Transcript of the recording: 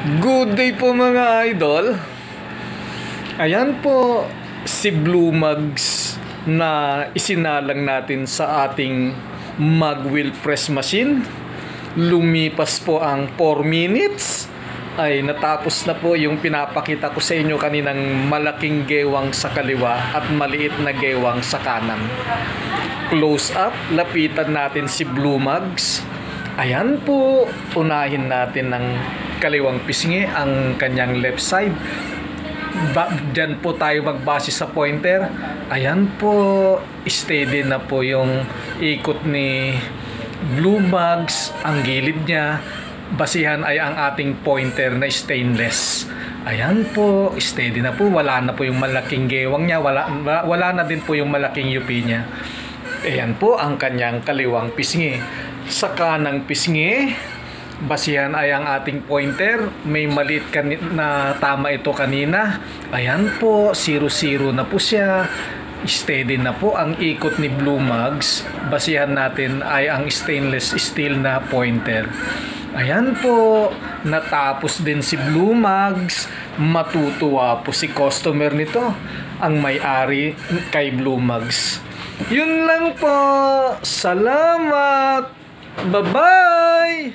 Good day po mga idol. Ayan po si Blue Mugs na isinalang natin sa ating mag wheel press machine. Lumipas po ang 4 minutes ay natapos na po yung pinapakita ko sa inyo kaninang malaking gewang sa kaliwa at maliit na gewang sa kanan. Close up, lapitan natin si Blue Mugs. Ayan po, unahin natin ng kaliwang pisngi ang kanyang left side. Diyan po tayo magbase sa pointer. Ayan po, steady na po yung ikot ni Blue Mugs. Ang gilid niya, basihan ay ang ating pointer na stainless. Ayan po, steady na po. Wala na po yung malaking gewang niya. Wala na din po yung malaking yupi niya. Ayan po ang kanyang kaliwang pisngi. Sa kanang pisngi, basihan ay ang ating pointer. May maliit na tama ito kanina. Ayan po, 0-0 na po siya. Steady na po ang ikot ni Blue Mugs. Basihan natin ay ang stainless steel na pointer. Ayan po, natapos din si Blue Mugs. Matutuwa po si customer nito, ang may-ari kay Blue Mugs. Yun lang po. Salamat. Bye-bye.